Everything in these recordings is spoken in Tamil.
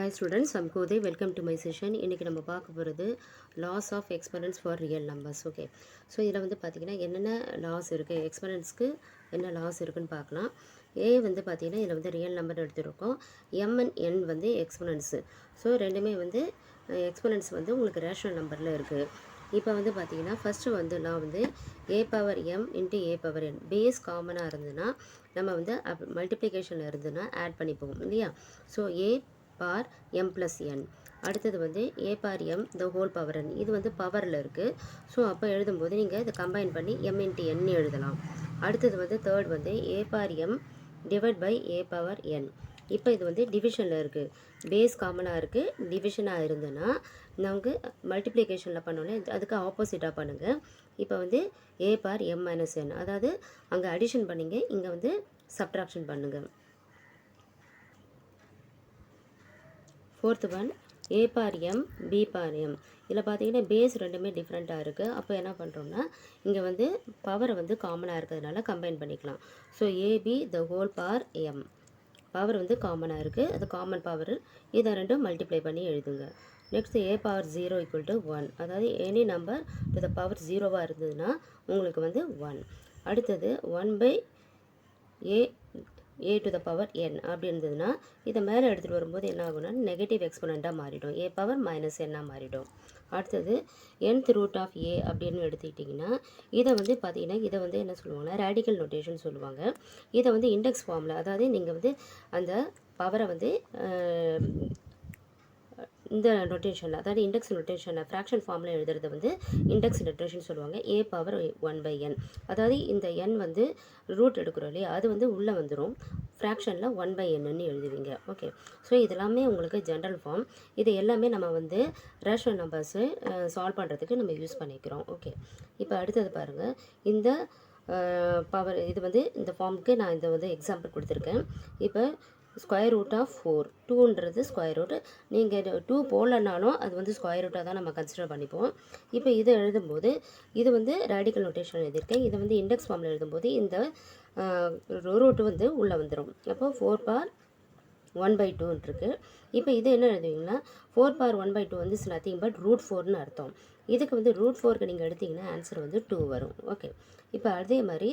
Hi students, I'm Kode. Welcome to my session. இன்னைக்கு நம்ம பார்க்க போகிறது laws of exponents for real numbers. Okay. So இதில் வந்து பார்த்திங்கன்னா என்னென்ன லாஸ் இருக்குது, எக்ஸ்பனன்ட்ஸ்க்கு என்ன லாஸ் இருக்குன்னு பார்க்கலாம். ஏ வந்து பார்த்திங்கன்னா இதில் வந்து ரியல் நம்பர் எடுத்துருக்கோம். எம் அண்ட் என் வந்து எக்ஸ்பனன்ட்ஸு. ஸோ ரெண்டுமே வந்து எக்ஸ்பனன்ட்ஸ் வந்து உங்களுக்கு ரேஷனல் நம்பரில் இருக்குது. இப்போ வந்து பார்த்திங்கன்னா ஃபஸ்ட்டு வந்து நான் வந்து a power M into A power N base காமனாக இருந்ததுன்னா நம்ம வந்து மல்டிப்ளிகேஷனில் இருந்ததுன்னா ஆட் பண்ணிப்போம் இல்லையா. ஸோ ஏ பார் எம் ப்ளஸ் என், அடுத்தது வந்து a bar am the whole power n, இது வந்து பவரில் இருக்குது. ஸோ அப்போ எழுதும்போது நீங்கள் இதை கம்பைன் பண்ணி எம் இன்ட்டு என் எழுதலாம். அடுத்தது வந்து தேர்ட் வந்து a bar m divide by a power n. இப்போ இது வந்து டிவிஷனில் இருக்குது, பேஸ் காமனாக இருக்குது. டிவிஷனாக இருந்ததுன்னா நமக்கு மல்டிப்ளிகேஷனில் பண்ணோன்னே அதுக்கு ஆப்போசிட்டாக பண்ணுங்கள். இப்போ வந்து a bar M minus n, அதாவது அங்கே அடிஷன் பண்ணிங்க, இங்கே வந்து சப்ட்ராக்ஷன் பண்ணுங்கள். Fourth one A bar M B bar M. இதில் பார்த்தீங்கன்னா பேஸ் ரெண்டுமே டிஃப்ரெண்ட்டாக இருக்குது. அப்போ என்ன பண்ணுறோம்னா இங்கே வந்து பவரை வந்து காமனாக இருக்கிறதுனால கம்பைன் பண்ணிக்கலாம். So AB the whole bar M, power வந்து காமனாக இருக்குது, அது காமன் பவர், இதை ரெண்டும் மல்டிப்ளை பண்ணி எழுதுங்க. Next a power 0 equal to 1, அதாவது any number to the power 0வாக இருந்ததுன்னா உங்களுக்கு வந்து 1. அடுத்தது 1 by a to the power n அப்படி இருந்ததுன்னா இதை மேலே எடுத்துகிட்டு வரும்போது என்ன ஆகும்னா நெகட்டிவ் எக்ஸ்போனண்ட்டாக மாறிடும், ஏ பவர் மைனஸ் என்னாக மாறிடும். அடுத்தது nth ரூட் ஆஃப் ஏ அப்படின்னு எடுத்துக்கிட்டிங்கன்னா இதை வந்து பார்த்தீங்கன்னா இதை வந்து என்ன சொல்லுவாங்கன்னா ரேடிக்கல் நோட்டேஷன் சொல்லுவாங்க. இதை வந்து இண்டெக்ஸ் ஃபார்மில், அதாவது நீங்கள் வந்து அந்த பவரை வந்து இந்த நொட்டேஷனில், அதாவது இண்டெக்ஸ் நொட்டேஷனை ஃப்ராக்ஷன் ஃபார்மில் எழுதுறது வந்து இண்டெக்ஸ் நொட்டேஷன் சொல்லுவாங்க. ஏ பவர் 1 பை என், அதாவது இந்த என் வந்து ரூட் எடுக்கிறோம் இல்லையா, அது வந்து உள்ளே வந்துடும், ஃப்ராக்ஷனில் 1 பை என்னன்னு எழுதுவீங்க. ஓகே. ஸோ இதெல்லாமே உங்களுக்கு ஜென்ரல் ஃபார்ம். இது எல்லாமே நம்ம வந்து ரேஷனல் நம்பர்ஸு சால்வ் பண்ணுறதுக்கு நம்ம யூஸ் பண்ணிக்கிறோம். ஓகே. இப்போ அடுத்தது பாருங்கள், இந்த பவர் இது வந்து இந்த ஃபார்முக்கு நான் இந்த வந்து எக்ஸாம்பிள் கொடுத்துருக்கேன். இப்போ ஸ்கொயர் ரூட் ஆஃப் 4, 2ன்றது ஸ்கொயர் ரூட், நீங்கள் 2 போடலனாலும் அது வந்து ஸ்கொயர் ரூட்டாக தான் நம்ம கன்சிடர் பண்ணிப்போம். இப்போ இதை எழுதும்போது இது வந்து ரேடிக்கல் நோட்டேஷன் எழுதியிருக்கேன். இதை வந்து இண்டெக்ஸ் ஃபார்மில் எழுதும்போது இந்த ரூட்டு வந்து உள்ளே வந்துடும். அப்போ 4 பார் 1 பை 2 இருக்குது. இப்போ இது என்ன எழுதுவீங்கன்னா 4 பார் 1 பை 2 வந்து இஸ் நத்திங் பட் ரூட் 4னு அர்த்தம். இதுக்கு வந்து ரூட் 4க்கு நீங்கள் எடுத்திங்கன்னா ஆன்சர் வந்து 2 வரும். ஓகே. இப்போ அதே மாதிரி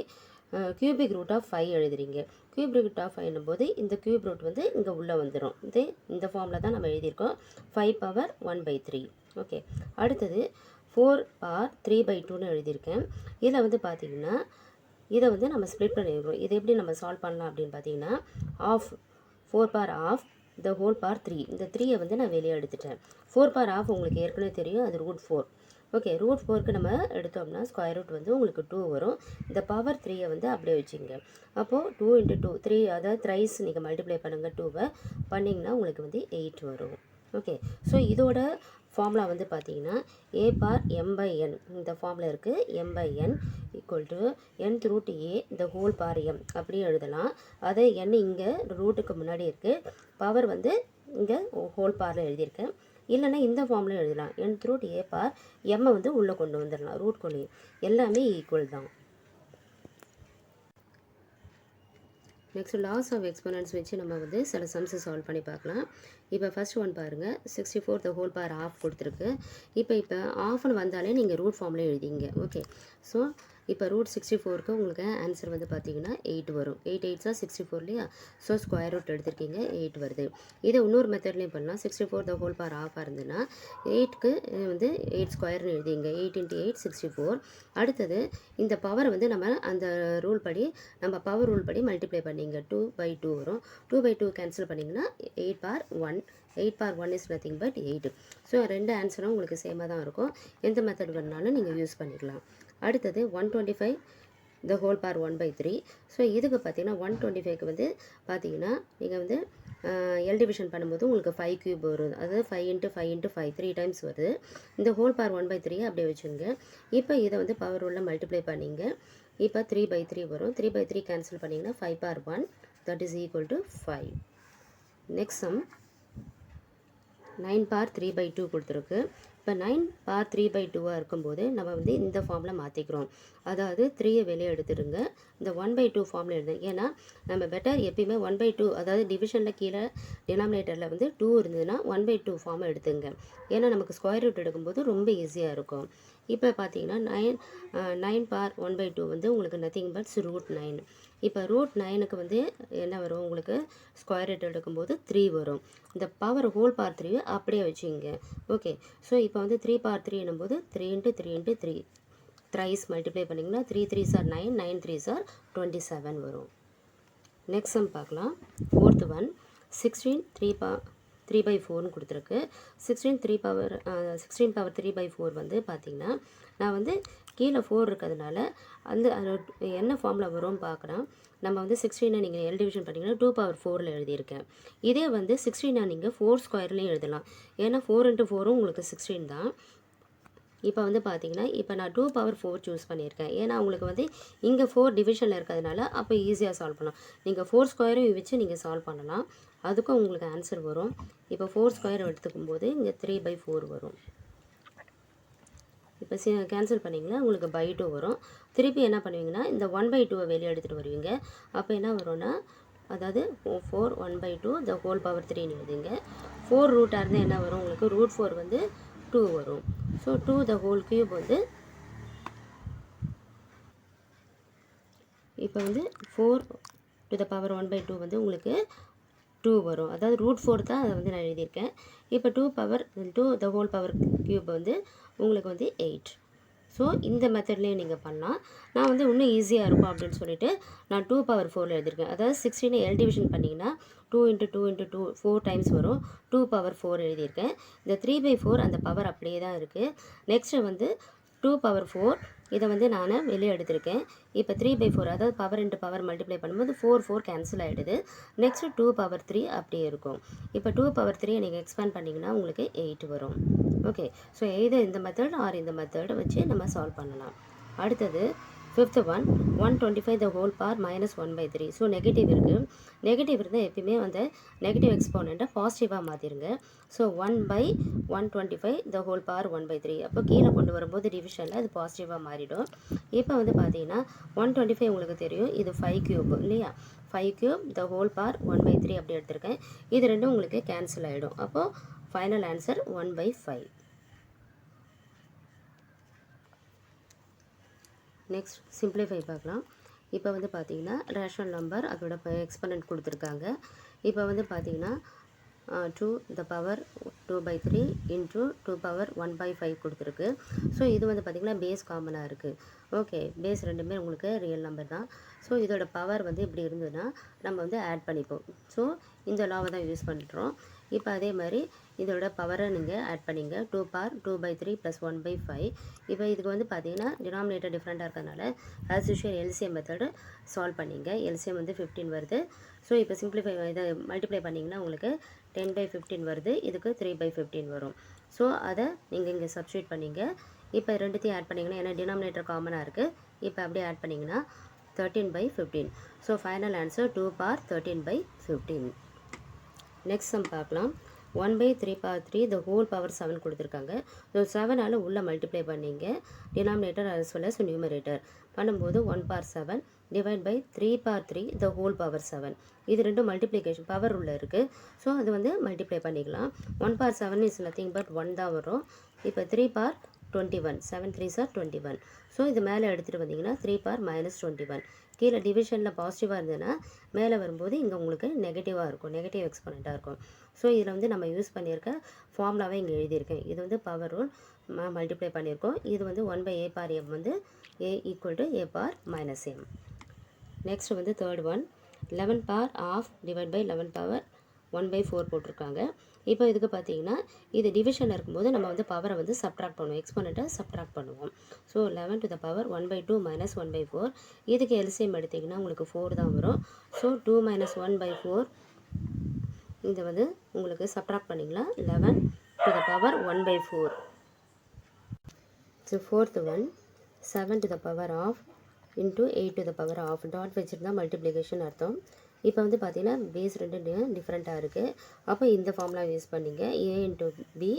கியூபிக் ரூட் ஆஃப் 5 எழுதுறீங்க. கியூபிக் ரூட் ஆஃப் 5 போது இந்த கியூப் ரூட் வந்து இங்கே உள்ளே வந்துடும். இந்த ஃபார்மில் தான் நம்ம எழுதியிருக்கோம், 5 பவர் 1 பை 3. ஓகே. அடுத்தது 4 பார் 3 பை 2ன்னு எழுதியிருக்கேன். இதில் வந்து பார்த்திங்கன்னா இதை வந்து நம்ம ஸ்ப்ளிட் பண்ணிடுறோம். இதை எப்படி நம்ம சால்வ் பண்ணலாம் அப்படின்னு பார்த்தீங்கன்னா of 4 bar of the whole bar 3, இந்த 3யை வந்து நான் வெளியே எடுத்துட்டேன். 4 பார் ஆஃப் உங்களுக்கு ஏற்கனவே தெரியும், அது ரூட் 4. ஓகே. ரூட் 4க்கு நம்ம எடுத்தோம்னா ஸ்கொயர் ரூட் வந்து உங்களுக்கு 2 வரும். இந்த பவர் 3யை வந்து அப்படியே வச்சுங்க. அப்போது 2 இன்ட்டு 2 3, அதாவது த்ரைஸ் நீங்கள் மல்டிப்ளை பண்ணுங்கள், 2வை பண்ணிங்கன்னா உங்களுக்கு வந்து 8 வரும். ஓகே. ஸோ இதோட ஃபார்முலா வந்து பார்த்தீங்கன்னா ஏ பார் எம் பை என், இந்த ஃபார்மில் இருக்குது, M by N equal to nth root A the whole bar M அப்படி எழுதலாம். அதை என் இங்கே ரூட்டுக்கு முன்னாடி இருக்குது, பவர் வந்து இங்கே ஹோல் பாரில் எழுதியிருக்கேன். இல்லைன்னா இந்த ஃபார்மில் எழுதலாம், nth ரூட் ஏ பார் எம்மை வந்து உள்ளே கொண்டு வந்துடலாம், ரூட் கொண்டு, எல்லாமே ஈக்குவல் தான். நெக்ஸ்ட் லாஸ் ஆஃப் எக்ஸ்போனன்ட்ஸ் வச்சு நம்ம வந்து சில சம்ஸை சால்வ் பண்ணி பார்க்கலாம். இப்போ ஃபஸ்ட் ஒன் பாருங்கள், 64 த ஹோல் பார் ஆஃப் கொடுத்துருக்கு. இப்போ ஆஃப்னு வந்தாலே நீங்கள் ரூட் ஃபார்மில் எழுதிங்க. ஓகே. ஸோ இப்போ ரூட் 64க்கு உங்களுக்கு ஆன்சர் வந்து பார்த்தீங்கன்னா 8 வரும். 8 8 64 இல்லையா. ஸோ ஸ்கொயர் ரூட் எடுத்திருக்கீங்க, 8 வருது. இதை இன்னொரு மெத்தட்லேயும் பண்ணலாம். 64 த ஹோல் பார் ஆஃபாக இருந்ததுன்னா 8க்கு வந்து 8 ஸ்கொயர்னு எழுதிங்க, 8 இன்ட்டு 8 64. அடுத்தது இந்த பவர் வந்து நம்ம அந்த ரூல் படி, நம்ம பவர் ரூல் படி மல்டிப்ளை பண்ணிங்க, 2 பை 2 வரும். 2 பை 2 கேன்சல் பண்ணிங்கன்னா 8 பார் 1, 8 பார் 1 இஸ் நத்திங் பட் 8. ஸோ ரெண்டு ஆன்சரும் உங்களுக்கு சேமாக தான் இருக்கும். எந்த மெத்தட் வேணாலும் நீங்கள் யூஸ் பண்ணிக்கலாம். அடுத்தது 125 the whole bar 1 by 3. So இதுக்கு பார்த்தீங்கன்னா 125க்கு வந்து பார்த்தீங்கன்னா நீங்கள் வந்து எல் டிவிஷன் பண்ணும்போது உங்களுக்கு 5 கியூப் வரும், அதாவது 5 இன்ட்டு 5 இன்ட்டு 5 3 டைம்ஸ் வருது. இந்த ஹோல் பார் 1 பை 3 அப்படியே வச்சுங்க. இப்போ இதை வந்து பவர் ரூலில் மல்டிப்ளை பண்ணிங்க. இப்போ 3 பை 3 வரும். 3 பை 3 கேன்சல் பண்ணிங்கன்னா 5 bar 1 that is equal to 5. Next sum 9 bar 3 by 2 கொடுத்துருக்கு. இப்போ 9 பார் 3/2 இருக்கும்போது நம்ம வந்து இந்த ஃபார்மில் மாற்றிக்கிறோம். அதாவது 3யை வெளியே எடுத்துடுங்க, இந்த 1/2 ஃபார்மில் எழுதுங்க. ஏன்னா நம்ம பெட்டர் எப்பயுமே 1/2, அதாவது டிவிஷனில் கீழே டினாமினேட்டரில் வந்து 2 இருந்ததுன்னா 1/2 ஃபார்மை எடுத்துங்க. ஏன்னா நமக்கு ஸ்கொயர் ரூட் எடுக்கும்போது ரொம்ப ஈஸியாக இருக்கும். இப்போ பார்த்தீங்கன்னா 9 பார் 1/2 வந்து உங்களுக்கு நத்திங் பட் √9. இப்போ √9க்கு வந்து என்ன வரும், உங்களுக்கு ஸ்கொயர் ரூட் எடுக்கும்போது 3 வரும். இந்த பவர் ஹோல் பார் 3 அப்படியே வச்சுங்க. ஓகே, ஸோ இப்போ வந்து 3 பார் 3 என்னும்போது 3 × 3 × 3 த்ரைஸ் மல்டிப்ளை பண்ணிங்கன்னா 3 3s are 9, 9 3s are 27 வரும். நெக்ஸ்ட் சம் பார்க்கலாம். 4th ஒன் 16 3/4ன்னு கொடுத்துருக்கு. 16 பவர் 3/4 வந்து பார்த்திங்கன்னா நான் வந்து கீழே 4 இருக்கிறதுனால அந்த என்ன ஃபார்மில் வரும்னு பார்க்குறேன். நம்ம வந்து 16 நீங்கள் எல் டிவிஷன் பண்ணிங்கன்னா 2/4 எழுதியிருக்கேன். இதே வந்து 16 நீங்கள் 4 ஸ்கொயர்லேயும் எழுதலாம். ஏன்னா 4 × 4 உங்களுக்கு 16 தான். இப்போ வந்து பார்த்தீங்கன்னா இப்போ நான் 2/4 சூஸ் பண்ணியிருக்கேன். ஏன்னா உங்களுக்கு வந்து இங்கே 4 டிவிஷனில் இருக்கிறதுனால அப்போ ஈஸியாக சால்வ் பண்ணலாம். நீங்கள் 4 ஸ்கொயரும் வச்சு நீங்கள் சால்வ் பண்ணலாம், அதுக்கும் உங்களுக்கு ஆன்சர் வரும். இப்போ 4 ஸ்கொயர் எடுத்துக்கும் போது இங்கே 3/4 வரும். இப்போ கேன்சல் பண்ணிங்கன்னா உங்களுக்கு பை 2 வரும். திருப்பி என்ன பண்ணுவீங்கன்னா இந்த 1/2 வெளியே எடுத்துகிட்டு வருவீங்க. அப்போ என்ன வரும்னா, அதாவது 4 1/2 the whole power 3 எழுதுங்க. 4 ரூட்டாக இருந்தால் என்ன வரும், உங்களுக்கு √4 வந்து 2 வரும். ஸோ 2 the whole cube வந்து இப்போ வந்து 4 to the power 1/2 வந்து உங்களுக்கு 2 வரும். அதாவது √4 தான் அதை வந்து நான் எழுதியிருக்கேன். இப்போ 2 the whole power cube வந்து உங்களுக்கு வந்து 8. ஸோ இந்த மெத்தட்லேயும் நீங்கள் பண்ணலாம். நான் வந்து இன்னும் ஈஸியாக இருக்கும் அப்படின்னு சொல்லிட்டு நான் 2/4 எழுதியிருக்கேன். அதாவது 16 எல் டிவிஷன் பண்ணிங்கன்னா 2 × 2 × 2 4 டைம்ஸ் வரும். 2/4 எழுதியிருக்கேன். இந்த 3/4 அந்த பவர் அப்படியே தான் இருக்குது. நெக்ஸ்ட்டு வந்து 2/4 இதை வந்து நான் வெளியே எடுத்திருக்கேன். இப்போ 3/4 அதாவது பவர் இன்ட்டு பவர் மல்டிப்ளை பண்ணும்போது 4 கேன்சல் ஆகிடுது. நெக்ஸ்ட்டு 2/3 அப்படியே இருக்கும். இப்போ 2/3 நீங்கள் எக்ஸ்பேண்ட் பண்ணிங்கன்னா உங்களுக்கு 8 வரும். ஓகே, ஸோ எய்தர் இந்த மெத்தட் ஆர் இந்த மெத்தடை வச்சு நம்ம சால்வ் பண்ணலாம். அடுத்தது 5th one 125 the whole power -1/3. So negative இருக்குது. நெகட்டிவ் இருந்தால் எப்பயுமே வந்து நெகட்டிவ் எக்ஸ்போனண்ட்டை பாசிட்டிவாக மாற்றிடுங்க. So 1/125 the whole power 1/3. அப்போ கீழே கொண்டு வரும்போது டிவிஷனில் அது பாசிட்டிவாக மாறிடும். இப்போ வந்து பார்த்தீங்கன்னா 125 உங்களுக்கு தெரியும், இது 5 cube இல்லையா, 5 cube the whole power 1/3 அப்படி எடுத்திருக்கேன். இது ரெண்டும் உங்களுக்கு கேன்சல் ஆகிடும். அப்போது ஃபைனல் ஆன்சர் 1/5. நெக்ஸ்ட் சிம்பிளிஃபை பார்க்கலாம். இப்போ வந்து பார்த்தீங்கன்னா ரேஷனல் நம்பர் அதோட எக்ஸ்பனண்ட் கொடுத்துருக்காங்க. இப்போ வந்து பார்த்தீங்கன்னா 2 the power 2/3 into 2 power 1/5 கொடுத்துருக்கு. ஸோ இது வந்து பார்த்திங்கன்னா பேஸ் காமனாக இருக்குது. ஓகே, பேஸ் ரெண்டுமே உங்களுக்கு ரியல் நம்பர் தான். ஸோ இதோட பவர் வந்து இப்படி இருந்ததுன்னா நம்ம வந்து ஆட் பண்ணிப்போம். ஸோ இந்த லாவை தான் யூஸ் பண்ணுறோம். இப்போ அதே மாதிரி இதோட பவரை நீங்கள் ஆட் பண்ணிங்க. 2 power 2/3 + 1/5. இப்போ இதுக்கு வந்து பார்த்தீங்கன்னா டினாமினேட்டர் டிஃப்ரெண்ட்டாக இருக்கிறதுனால as usual LCM method solve பண்ணிங்க. எல்சிஎம் வந்து 15 வருது. ஸோ இப்போ சிம்பிளிஃபை இதை மல்டிப்ளை பண்ணிங்கன்னா உங்களுக்கு 10/15 வருது. இதுக்கு 3/15 வரும். ஸோ அதை நீங்கள் இங்கே சப்ஸ்டியூட் பண்ணிங்க. இப்போ ரெண்டுத்தையும் ஆட் பண்ணிங்கன்னா, ஏன்னா டினாமினேட்டர் காமனாக இருக்குது, இப்போ அப்படியே ஆட் பண்ணிங்கன்னா 13/15. So final answer 2 power 13/15. Next sum பார்க்கலாம். 1/3/3 the whole power 7 கொடுத்துருக்காங்க. ஸோ 7ஆல் உள்ள மல்டிப்ளை பண்ணிங்க. Denominator as well as numerator பண்ணும்போது 1/7 divide by 3/3 the whole power 7. இது ரெண்டும் மல்டிப்ளிகேஷன் பவர் உள்ள இருக்குது. ஸோ அது வந்து மல்டிப்ளை பண்ணிக்கலாம். 1/7 இஸ் நத்திங் பட் 1 தான் வரும். இப்போ 3/21 7 3s are 21. ஸோ இது மேலே எடுத்துகிட்டு வந்தீங்கன்னா 3 power -21. கீழே டிவிஷனில் பாசிட்டிவாக இருந்ததுன்னா மேலே வரும்போது இங்கே உங்களுக்கு நெகட்டிவாக இருக்கும், நெகட்டிவ் எக்ஸ்பனண்ட்டாக இருக்கும். ஸோ இதில் வந்து நம்ம யூஸ் பண்ணியிருக்க ஃபார்முலாவே இங்கே எழுதியிருக்கேன். இது வந்து பவர் ரூல் மல்டிப்ளை பண்ணியிருக்கோம். இது வந்து 1/a/m வந்து a = a/-m. நெக்ஸ்ட் வந்து third one 11 power ½ divide by 11 power 1/4 போட்டிருக்காங்க. இப்போ இதுக்கு பார்த்தீங்கன்னா இது டிவிஷனில் இருக்கும்போது நம்ம வந்து பவரை வந்து சப்ட்ராக்ட் பண்ணுவோம், எக்ஸ்போனண்ட்டை சப்ட்ராக்ட் பண்ணுவோம். So 11 to the power 1/2 - 1/4. இதுக்கு எல்சிஎம் எடுத்திங்கன்னா உங்களுக்கு 4 தான் வரும். ஸோ 2 - 1/4 இதை வந்து உங்களுக்கு சப்ட்ராக்ட் பண்ணிக்கலாம். 11 to the power 1/4. So fourth one 7 to the power ½ into 8 to the power ½ dot வச்சுருந்தா மல்டிப்ளிகேஷன் அர்த்தம். இப்போ வந்து பார்த்தீங்கன்னா பேஸ் 2 டிஃப்ரெண்ட்டாக இருக்குது. அப்போ இந்த ஃபார்முலா யூஸ் பண்ணிங்க. a இன்ட்டு பி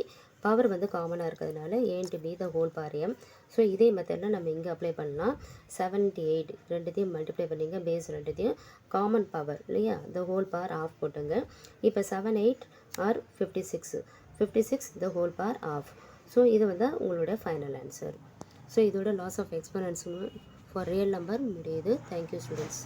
பவர் வந்து காமனாக இருக்கிறதுனால a into B the whole power m. So இதே மெத்தடில் நம்ம இங்கே அப்ளை பண்ணலாம். 78 ரெண்டுத்தையும் மல்டிப்ளை பண்ணிங்க, பேஸ் 2த்தையும் காமன் பவர் இல்லையா, த ஹோல் பவர் ஆஃப் போட்டுங்க. இப்போ 78 or 56 the whole power of. So இது வந்து உங்களோட ஃபைனல் ஆன்சர். ஸோ இதோட laws of exponents for real number முடியுது. Thank you students.